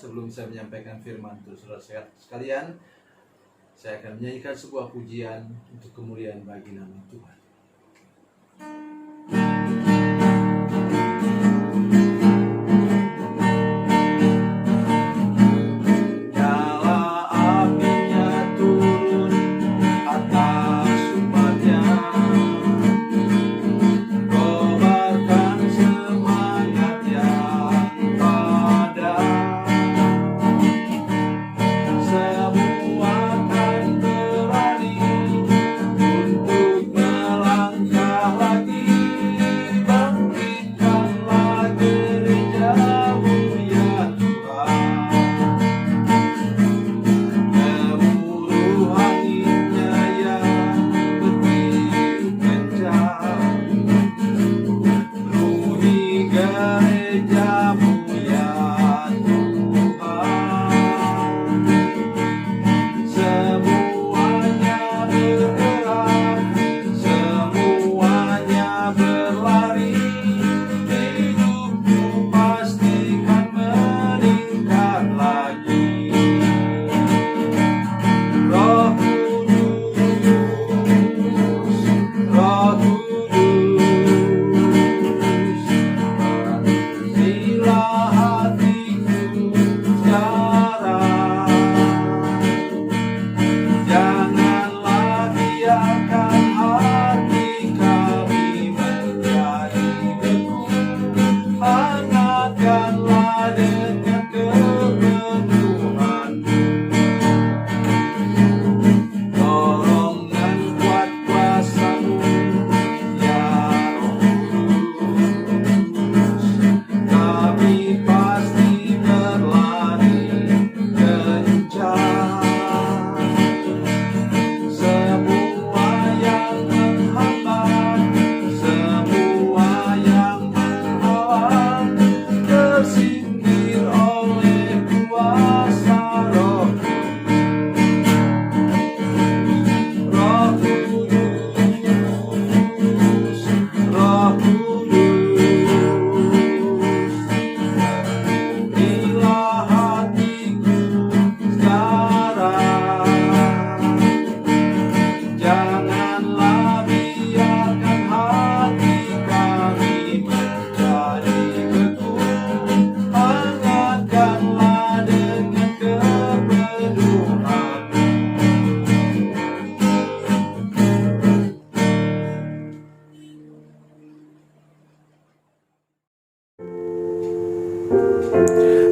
sebelum saya menyampaikan firman Tuhan, saudara sekalian, saya akan menyanyikan sebuah pujian untuk kemuliaan bagi nama Tuhan.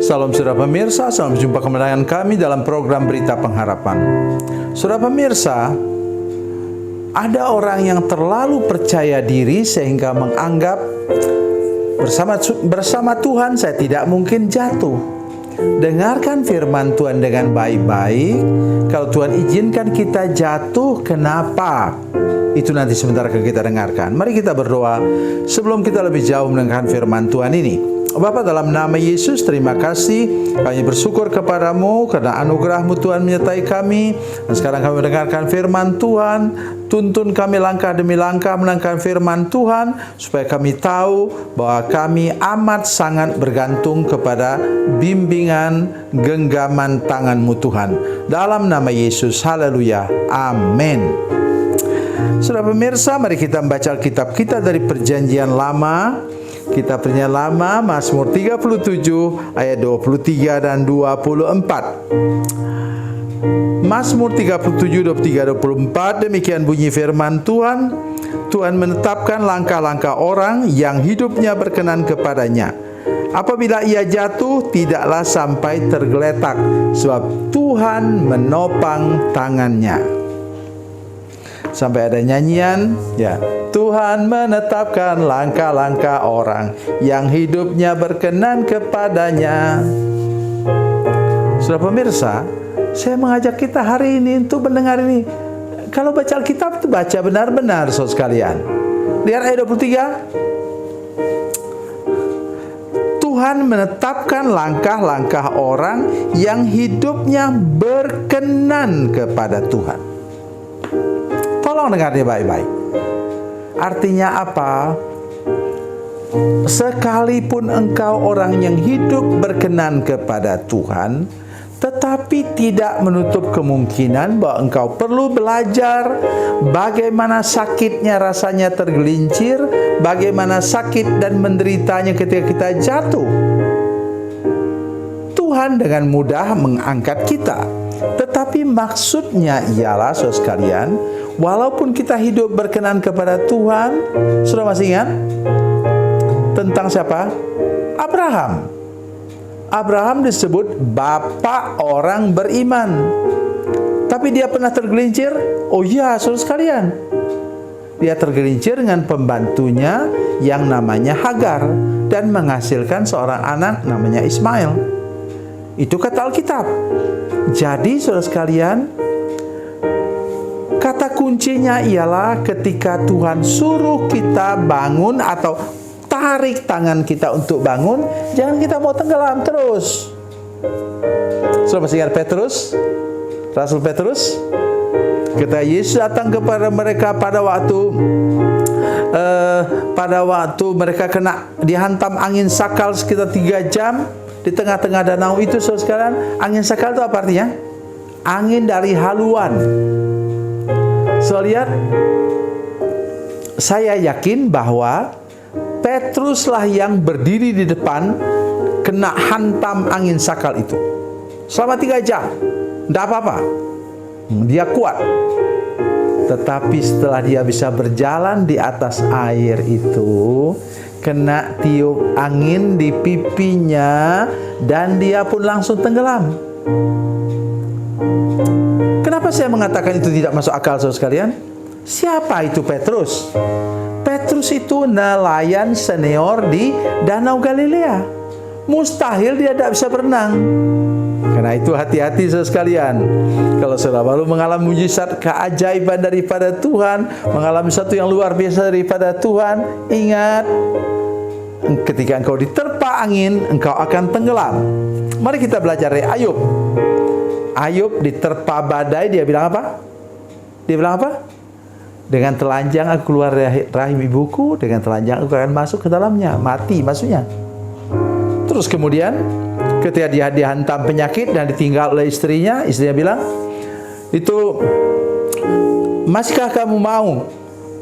Salam saudara pemirsa, salam jumpa kembali kami dalam program Berita Pengharapan. Saudara pemirsa, ada orang yang terlalu percaya diri sehingga menganggap bersama Tuhan saya tidak mungkin jatuh. Dengarkan firman Tuhan dengan baik-baik. Kalau Tuhan izinkan kita jatuh, kenapa? Itu nanti sebentar akan kita dengarkan. Mari kita berdoa sebelum kita lebih jauh mendengarkan firman Tuhan ini. Bapa, dalam nama Yesus, terima kasih. Kami bersyukur kepadamu karena anugerah-Mu Tuhan menyertai kami. Dan sekarang kami mendengarkan firman Tuhan. Tuntun kami langkah demi langkah mendengarkan firman Tuhan, supaya kami tahu bahwa kami amat sangat bergantung kepada bimbingan genggaman tangan-Mu Tuhan. Dalam nama Yesus, haleluya, amin. Saudara pemirsa, mari kita membaca Alkitab kita dari Perjanjian Lama. Kitab Perjanjian Lama, Mazmur 37 ayat 23 dan 24. Mazmur 37, 23, 24, demikian bunyi firman Tuhan. Tuhan menetapkan langkah-langkah orang yang hidupnya berkenan kepadanya. Apabila ia jatuh, tidaklah sampai tergeletak, sebab Tuhan menopang tangannya. Sampai ada nyanyian, ya. Tuhan menetapkan langkah-langkah orang yang hidupnya berkenan kepadanya. Saudara pemirsa, saya mengajak kita hari ini untuk mendengar ini. Kalau baca Alkitab itu baca benar-benar, saudara sekalian. Lihat ayat 23. Tuhan menetapkan langkah-langkah orang yang hidupnya berkenan kepada Tuhan. Tolong dengarnya baik-baik. Artinya apa? sekalipun engkau orang yang hidup berkenan kepada Tuhan, tetapi tidak menutup kemungkinan bahwa engkau perlu belajar bagaimana sakitnya rasanya tergelincir, bagaimana sakit dan menderitanya ketika kita jatuh. Tuhan dengan mudah mengangkat kita. Tetapi maksudnya ialah, saudara sekalian, walaupun kita hidup berkenan kepada Tuhan, sudah masih ingat tentang siapa? Abraham. Abraham disebut bapak orang beriman. Tapi dia pernah tergelincir? Oh iya, saudara sekalian. Dia tergelincir dengan pembantunya yang namanya Hagar dan menghasilkan seorang anak namanya Ismail. Itu kata Alkitab. Jadi saudara sekalian, kata kuncinya ialah ketika Tuhan suruh kita bangun atau tarik tangan kita untuk bangun, jangan kita mau tenggelam terus. Sudah masih ingat Petrus? Rasul Petrus? Ketika Yesus datang kepada mereka pada waktu mereka dihantam angin sakal sekitar 3 jam di tengah-tengah danau itu, saudara sekalian, angin sakal itu apa artinya? Angin dari haluan. Lihat, saya yakin bahwa Petruslah yang berdiri di depan kena hantam angin sakal itu selama 3 jam. Tidak apa-apa, dia kuat. Tetapi setelah dia bisa berjalan di atas air itu, kena tiup angin di pipinya dan dia pun langsung tenggelam. Kenapa saya mengatakan itu tidak masuk akal, saudara sekalian? Siapa itu Petrus? Petrus itu nelayan senior di Danau Galilea. Mustahil dia tidak bisa berenang. Karena itu hati-hati saudara sekalian. Kalau saudara baru mengalami mujizat keajaiban daripada Tuhan, mengalami sesuatu yang luar biasa daripada Tuhan, ingat, ketika engkau diterpa angin, engkau akan tenggelam. Mari kita belajar dari Ayub. Ayub diterpa badai, dia bilang apa? Dia bilang apa? Dengan telanjang aku keluar dari rahim ibuku, dengan telanjang aku akan masuk ke dalamnya. Mati maksudnya. Terus kemudian ketika dia dihantam penyakit dan ditinggal oleh istrinya bilang, itu, masihkah kamu mau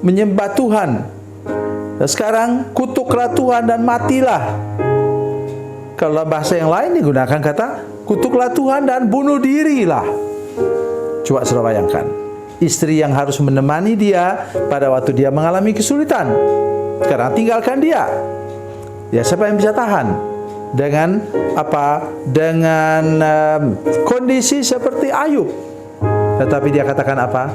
menyembah Tuhan? Dan sekarang kutuklah Tuhan dan matilah. Kalau bahasa yang lain digunakan kata kutuklah Tuhan dan bunuh dirilah. Coba saudara bayangkan, istri yang harus menemani dia pada waktu dia mengalami kesulitan, sekarang tinggalkan dia. Ya, siapa yang bisa tahan dengan apa? Dengan kondisi seperti Ayub. Tetapi dia katakan apa?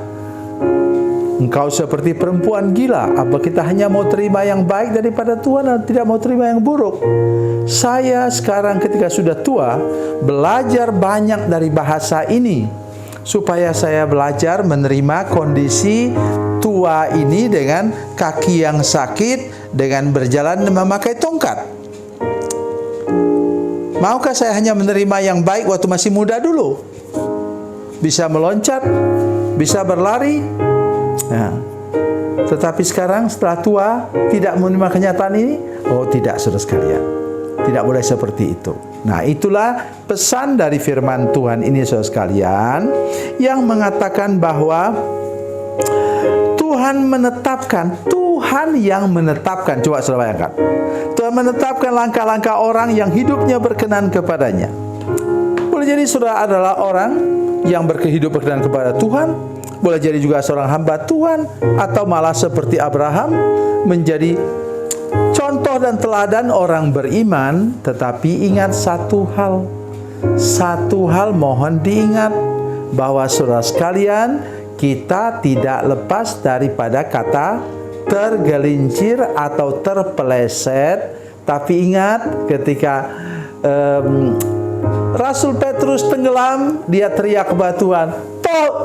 Engkau seperti perempuan gila. Apa kita hanya mau terima yang baik daripada Tuhan dan tidak mau terima yang buruk? Saya sekarang ketika sudah tua, belajar banyak dari bahasa ini, supaya saya belajar menerima kondisi tua ini dengan kaki yang sakit, dengan berjalan memakai tongkat. Maukah saya hanya menerima yang baik waktu masih muda dulu? Bisa meloncat, bisa berlari. Nah, tetapi sekarang setelah tua tidak menerima kenyataan ini? Oh tidak, saudara sekalian. Tidak boleh seperti itu. Nah, itulah pesan dari firman Tuhan ini, saudara sekalian, yang mengatakan bahwa Tuhan yang menetapkan. Coba saudara bayangkan. Tuhan menetapkan langkah-langkah orang yang hidupnya berkenan kepadanya. Boleh jadi saudara adalah orang yang berkehidup berkenan kepada Tuhan, boleh jadi juga seorang hamba Tuhan, atau malah seperti Abraham menjadi contoh dan teladan orang beriman. Tetapi ingat satu hal mohon diingat, bahwa saudara sekalian, kita tidak lepas daripada kata tergelincir atau terpeleset. Tapi ingat, ketika Rasul Petrus tenggelam, dia teriak kepada Tuhan,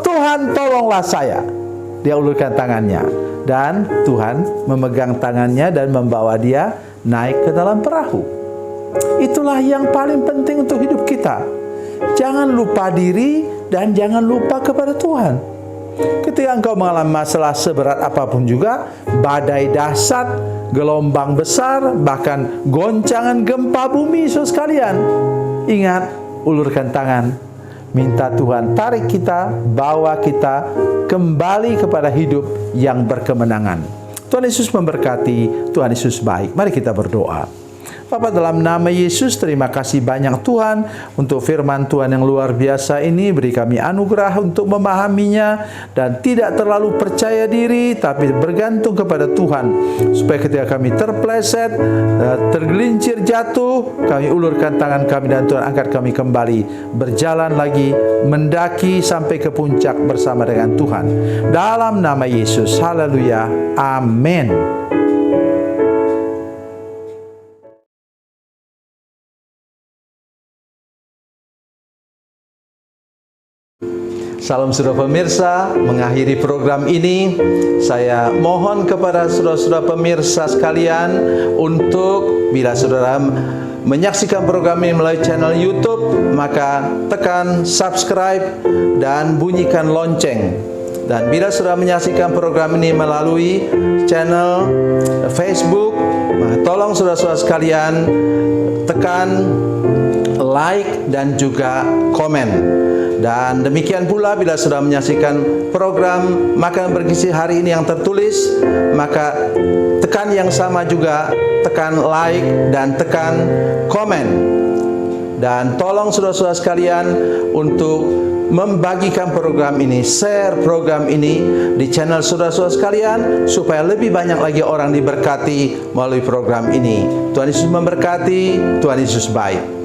Tuhan tolonglah saya. Dia ulurkan tangannya, dan Tuhan memegang tangannya dan membawa dia naik ke dalam perahu. Itulah yang paling penting untuk hidup kita. Jangan lupa diri dan jangan lupa kepada Tuhan. Ketika engkau mengalami masalah seberat apapun juga, badai dahsyat, gelombang besar, bahkan goncangan gempa bumi, saudara sekalian, ingat, ulurkan tangan, minta Tuhan tarik kita, bawa kita kembali kepada hidup yang berkemenangan. Tuhan Yesus memberkati, Tuhan Yesus baik. Mari kita berdoa. Bapa, dalam nama Yesus, terima kasih banyak Tuhan untuk firman Tuhan yang luar biasa ini. Beri kami anugerah untuk memahaminya dan tidak terlalu percaya diri, tapi bergantung kepada Tuhan. Supaya ketika kami terpleset, tergelincir, jatuh, kami ulurkan tangan kami dan Tuhan angkat kami kembali. Berjalan lagi, mendaki sampai ke puncak bersama dengan Tuhan. Dalam nama Yesus, haleluya, amin. Salam saudara pemirsa, mengakhiri program ini saya mohon kepada saudara-saudara pemirsa sekalian untuk bila saudara menyaksikan program ini melalui channel YouTube, maka tekan subscribe dan bunyikan lonceng. Dan bila saudara menyaksikan program ini melalui channel Facebook, maka tolong saudara-saudara sekalian tekan like dan juga komen. Dan demikian pula bila sudah menyaksikan program Makan Bergizi hari ini yang tertulis, maka tekan yang sama juga, tekan like dan tekan komen. Dan tolong saudara-saudara sekalian untuk membagikan program ini, share program ini di channel saudara-saudara sekalian, supaya lebih banyak lagi orang diberkati melalui program ini. Tuhan Yesus memberkati, Tuhan Yesus baik.